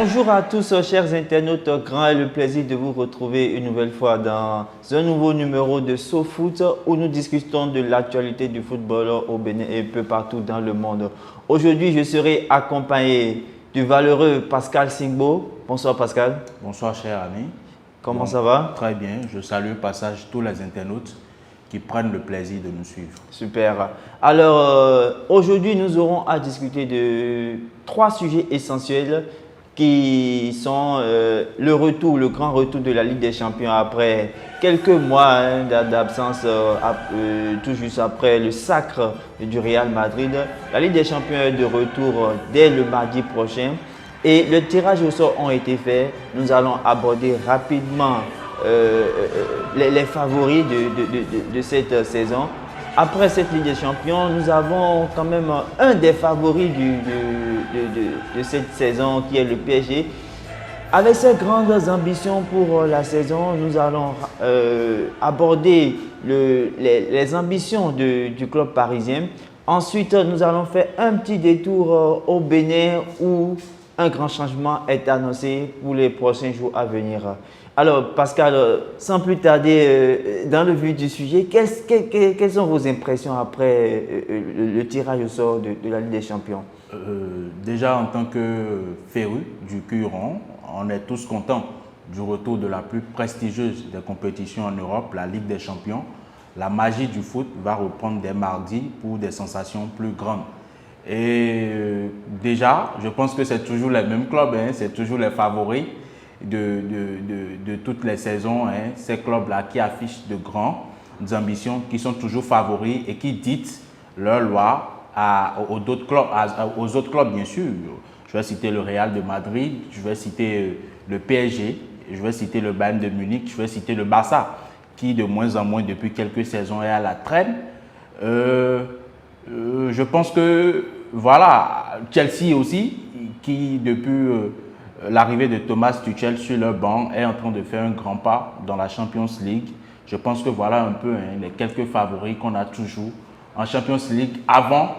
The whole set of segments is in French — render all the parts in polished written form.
Bonjour à tous, chers internautes. Grand est le plaisir de vous retrouver une nouvelle fois dans un nouveau numéro de SoFoot où nous discutons de l'actualité du football au Bénin et un peu partout dans le monde. Aujourd'hui, je serai accompagné du valeureux Pascal Singbo. Bonsoir Pascal. Bonsoir cher ami. Comment ça va? Très bien. Je salue au passage tous les internautes qui prennent le plaisir de nous suivre. Super. Alors, aujourd'hui, nous aurons à discuter de 3 sujets essentiels qui sont le grand retour de la Ligue des Champions après quelques mois d'absence, tout juste après le sacre du Real Madrid. La Ligue des Champions est de retour dès le mardi prochain et le tirage au sort ont été faits. Nous allons aborder rapidement les favoris de cette saison. Après cette Ligue des Champions, nous avons quand même un des favoris de cette saison qui est le PSG. Avec ses grandes ambitions pour la saison, nous allons aborder les ambitions du club parisien. Ensuite, nous allons faire un petit détour au Bénin où un grand changement est annoncé pour les prochains jours à venir. Alors, Pascal, sans plus tarder dans le vif du sujet, quelles sont vos impressions après le tirage au sort de la Ligue des Champions? Déjà, en tant que féru du cul rond, on est tous contents du retour de la plus prestigieuse des compétitions en Europe, la Ligue des Champions. La magie du foot va reprendre dès mardi pour des sensations plus grandes. Et déjà, je pense que c'est toujours les mêmes clubs, c'est toujours les favoris de toutes les saisons, ces clubs-là qui affichent de grandes ambitions, qui sont toujours favoris et qui dictent leur loi aux autres clubs, bien sûr. Je vais citer le Real de Madrid, je vais citer le PSG, je vais citer le Bayern de Munich, je vais citer le Barça, qui de moins en moins depuis quelques saisons est à la traîne. Je pense que, voilà, Chelsea aussi, qui depuis l'arrivée de Thomas Tuchel sur le banc est en train de faire un grand pas dans la Champions League. Je pense que voilà un peu les quelques favoris qu'on a toujours en Champions League avant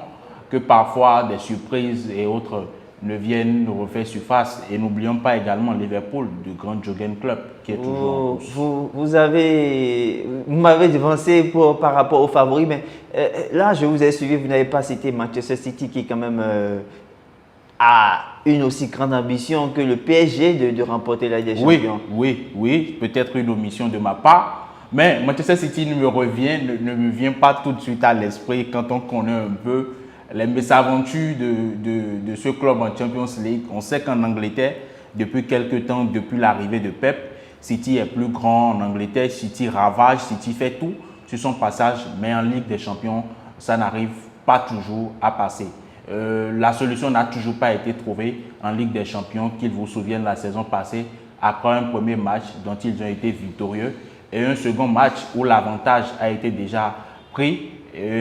que parfois des surprises et autres ne viennent nous refaire surface. Et n'oublions pas également Liverpool, du grand Jürgen Klopp, qui est toujours en course. Vous m'avez devancé par rapport aux favoris, mais là, je vous ai suivi, vous n'avez pas cité Manchester City qui quand même a une aussi grande ambition que le PSG de remporter la Ligue des Champions. Oui, peut-être une omission de ma part, mais Manchester City ne me vient pas tout de suite à l'esprit quand on connaît un peu les mésaventures de ce club en Champions League. On sait qu'en Angleterre, depuis quelques temps, depuis l'arrivée de Pep, City est plus grand en Angleterre, City ravage, City fait tout sur son passage, mais en Ligue des Champions, ça n'arrive pas toujours à passer. La solution n'a toujours pas été trouvée en Ligue des Champions, qu'ils vous souviennent la saison passée, après un premier match dont ils ont été victorieux et un second match où l'avantage a été déjà pris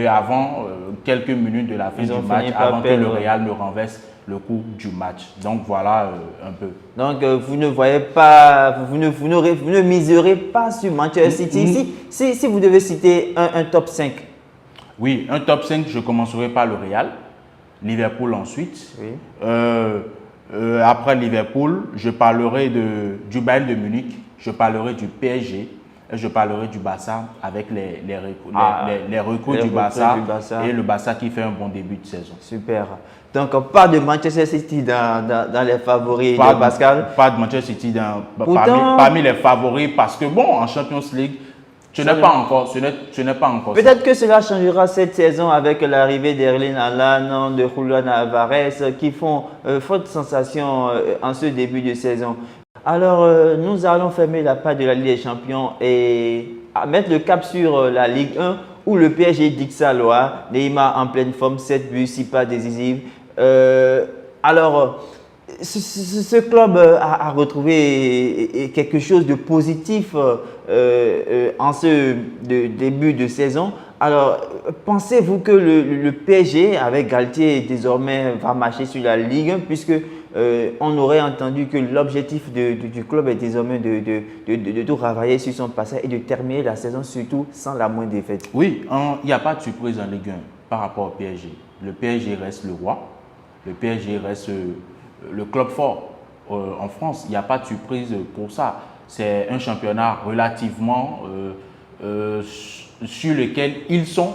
avant quelques minutes de la fin du match, avant que le Real ne renverse le cours du match. Donc voilà un peu. Donc vous ne voyez pas, vous ne miserez pas sur Manchester City. Si vous devez citer un top 5. Oui, un top 5, je commencerai par le Real. Liverpool ensuite. Oui. Après Liverpool, je parlerai du Bayern de Munich, je parlerai du PSG et je parlerai du Barça avec les recrues du Barça et le Barça qui fait un bon début de saison. Super. Donc, pas de Manchester City dans les favoris de Pascal. Pas de Manchester City parmi les favoris parce que, bon, en Champions League, ce n'est pas encore Peut-être que cela changera cette saison avec l'arrivée d'Erling Haaland, de Julian Alvarez qui font forte sensation en ce début de saison. Alors, nous allons fermer la page de la Ligue des Champions et mettre le cap sur la Ligue 1 où le PSG dit que ça loi. Neymar en pleine forme, 7 buts, 6 passes décisives. Alors, ce club a retrouvé quelque chose de positif en ce début de saison. Alors, pensez-vous que le PSG, avec Galtier, désormais va marcher sur la Ligue 1 puisque on aurait entendu que l'objectif du club est désormais de tout travailler sur son passage et de terminer la saison surtout sans la moindre défaite. Oui, il n'y a pas de surprise en Ligue 1 par rapport au PSG. Le PSG reste le roi, le PSG reste le club fort. en France. Il n'y a pas de surprise pour ça. C'est un championnat relativement sur lequel ils sont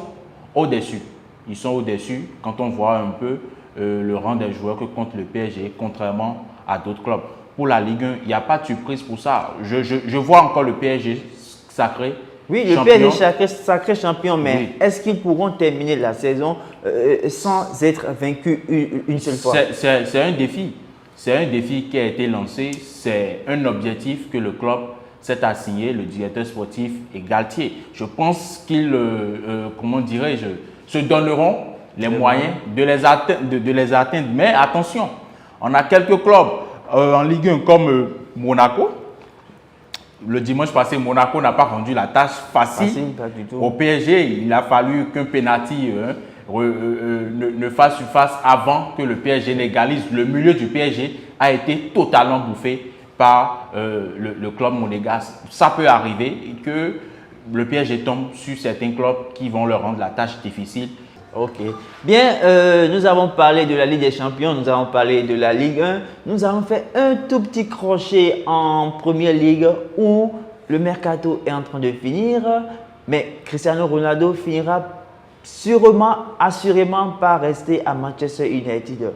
au-dessus. Ils sont au-dessus quand on voit un peu le rang des joueurs que compte le PSG, contrairement à d'autres clubs. Pour la Ligue 1, il n'y a pas de surprise pour ça. Je vois encore le PSG sacré. Oui, le champion. PSG sacré champion, mais Oui. est-ce qu'ils pourront terminer la saison sans être vaincus une seule fois? C'est un défi. C'est un défi qui a été lancé. C'est un objectif que le club s'est assigné, le directeur sportif et Galtier. Je pense qu'ils, comment dirais-je, se donneront les moyens de les atteindre. Mais attention, on a quelques clubs en Ligue 1 comme Monaco. Le dimanche passé, Monaco n'a pas rendu la tâche facile Pas du tout. au PSG. Il a fallu qu'un penalty ne fasse surface avant que le PSG l'égalise. Le milieu du PSG a été totalement bouffé par le club monégasque. Ça peut arriver que le PSG tombe sur certains clubs qui vont leur rendre la tâche difficile. Ok. Bien, nous avons parlé de la Ligue des Champions, nous avons parlé de la Ligue 1. Nous avons fait un tout petit crochet en Première Ligue où le mercato est en train de finir. Mais Cristiano Ronaldo finira sûrement, assurément par rester à Manchester United.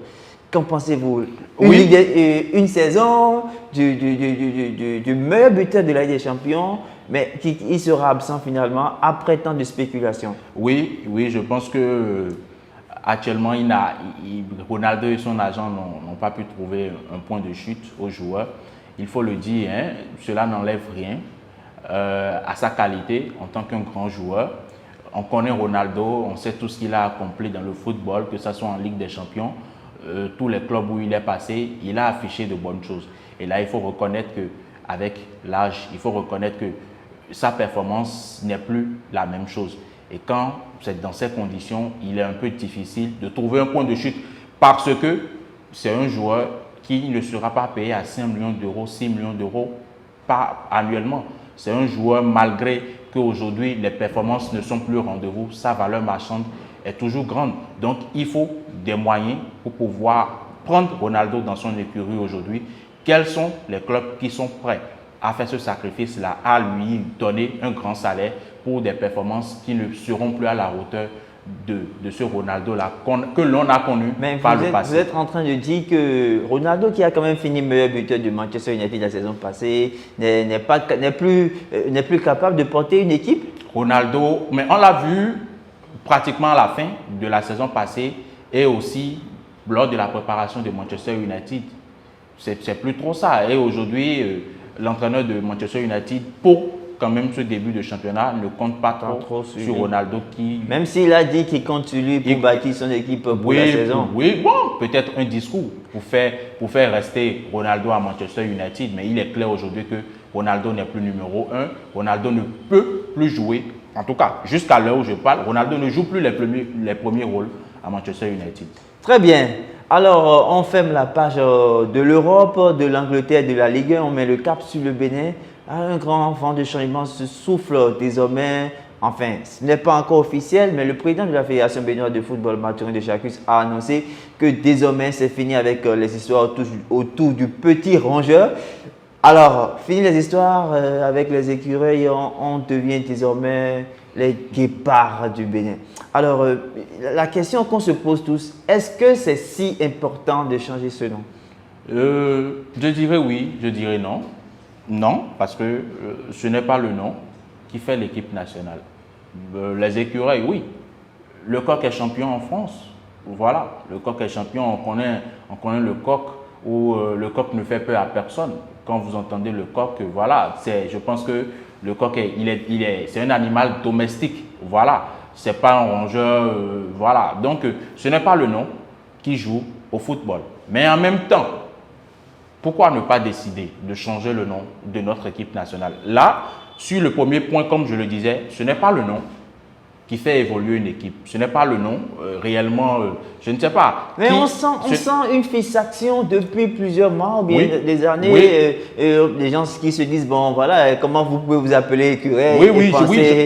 Qu'en pensez-vous? Une saison du meilleur buteur de la Ligue des Champions, mais qui sera absent finalement après tant de spéculations. Oui, je pense que actuellement, Ronaldo et son agent n'ont pas pu trouver un point de chute aux joueurs. Il faut le dire, hein, cela n'enlève rien à sa qualité en tant qu'un grand joueur. On connaît Ronaldo, on sait tout ce qu'il a accompli dans le football, que ce soit en Ligue des Champions, tous les clubs où il est passé, il a affiché de bonnes choses. Et là, il faut reconnaître qu'avec l'âge, il faut reconnaître que sa performance n'est plus la même chose. Et quand c'est dans ces conditions, il est un peu difficile de trouver un point de chute parce que c'est un joueur qui ne sera pas payé à 5 millions d'euros, 6 millions d'euros annuellement. C'est un joueur, malgré qu'aujourd'hui les performances ne sont plus au rendez-vous, sa valeur marchande est toujours grande. Donc il faut des moyens pour pouvoir prendre Ronaldo dans son écurie aujourd'hui. Quels sont les clubs qui sont prêts à faire ce sacrifice-là, à lui donner un grand salaire pour des performances qui ne seront plus à la hauteur de ce Ronaldo-là que l'on a connu par le passé. Vous êtes en train de dire que Ronaldo, qui a quand même fini meilleur buteur de Manchester United la saison passée, n'est plus capable de porter une équipe? Ronaldo, mais on l'a vu pratiquement à la fin de la saison passée et aussi lors de la préparation de Manchester United. C'est plus trop ça. Et aujourd'hui, l'entraîneur de Manchester United, pour quand même ce début de championnat, ne compte pas trop sur Ronaldo qui... Même s'il a dit qu'il compte sur lui pour bâtir son équipe pour la saison. Oui, bon, peut-être un discours pour faire rester Ronaldo à Manchester United, mais il est clair aujourd'hui que Ronaldo n'est plus numéro 1. Ronaldo ne peut plus jouer, en tout cas, jusqu'à l'heure où je parle, Ronaldo ne joue plus les premiers rôles à Manchester United. Très bien. Alors, on ferme la page de l'Europe, de l'Angleterre, de la Ligue 1. On met le cap sur le Bénin. Un grand vent de changement se souffle désormais. Enfin, ce n'est pas encore officiel, mais le président de la Fédération béninoise de football, Mathurin de Chacus, a annoncé que désormais, c'est fini avec les histoires autour du petit rongeur. Alors, fini les histoires avec les écureuils, on devient désormais les guépards du Bénin. Alors, la question qu'on se pose tous, est-ce que c'est si important de changer ce nom? Je dirais oui, je dirais non. Non, parce que ce n'est pas le nom qui fait l'équipe nationale. Les écureuils, oui. Le coq est champion en France. Voilà, le coq est champion. On connaît le coq où le coq ne fait peur à personne. Quand vous entendez le coq, voilà, je pense que le coq c'est un animal domestique. Voilà, c'est pas un rongeur. Voilà, donc ce n'est pas le nom qui joue au football. Mais en même temps, pourquoi ne pas décider de changer le nom de notre équipe nationale? Là, sur le premier point, comme je le disais, ce n'est pas le nom qui fait évoluer une équipe. Ce n'est pas le nom réellement, je ne sais pas. Mais on sent une fixation depuis plusieurs mois ou bien des années. Oui. Les gens qui se disent, bon voilà, comment vous pouvez vous appeler écureuil?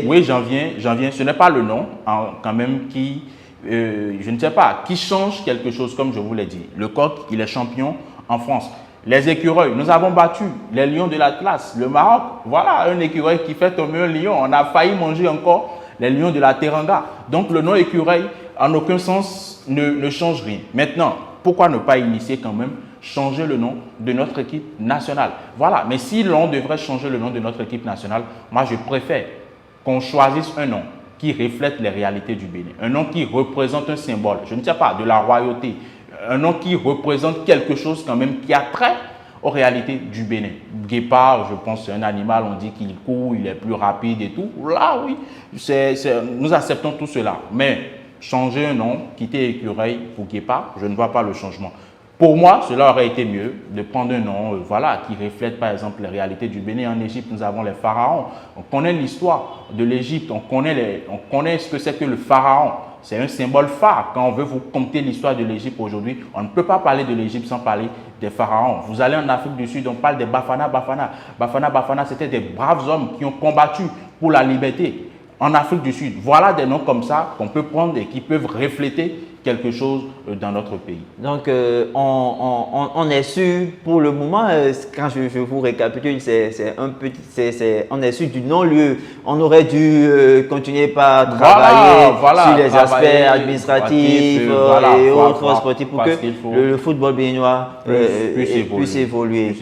Oui, j'en viens. Ce n'est pas le nom quand même qui, je ne sais pas, qui change quelque chose comme je vous l'ai dit. Le coq, il est champion en France. Les écureuils, nous avons battu les lions de l'Atlas, le Maroc. Voilà un écureuil qui fait tomber un lion. On a failli manger encore les lions de la Teranga. Donc le nom écureuil, en aucun sens, ne change rien. Maintenant, pourquoi ne pas initier quand même changer le nom de notre équipe nationale? Voilà, mais si l'on devrait changer le nom de notre équipe nationale, moi je préfère qu'on choisisse un nom qui reflète les réalités du Bénin, un nom qui représente un symbole, je ne sais pas, de la royauté, un nom qui représente quelque chose quand même qui a trait aux réalités du Bénin. Guépard, je pense, c'est un animal, on dit qu'il court, il est plus rapide et tout. Là, oui, nous acceptons tout cela. Mais changer un nom, quitter écureuil pour guépard, je ne vois pas le changement. Pour moi, cela aurait été mieux de prendre un nom voilà, qui reflète par exemple les réalités du Bénin. En Égypte, nous avons les pharaons. On connaît l'histoire de l'Égypte, on connaît ce que c'est que le pharaon. C'est un symbole phare. Quand on veut vous conter l'histoire de l'Égypte aujourd'hui, on ne peut pas parler de l'Égypte sans parler des pharaons. Vous allez en Afrique du Sud, on parle des Bafana Bafana. Bafana Bafana, c'était des braves hommes qui ont combattu pour la liberté en Afrique du Sud. Voilà des noms comme ça qu'on peut prendre et qui peuvent refléter quelque chose dans notre pays. Donc, on est sûr pour le moment, quand je vous récapitule, on est sûr du non-lieu. On aurait dû continuer par travailler sur les aspects administratifs et autres sportifs pour que le football béninois puisse évoluer.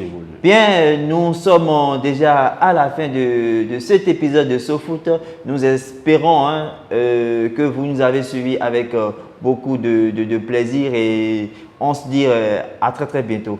Bien, nous sommes déjà à la fin de cet épisode de SoFoot. Nous espérons que vous nous avez suivis avec beaucoup de plaisir et on se dit à très bientôt.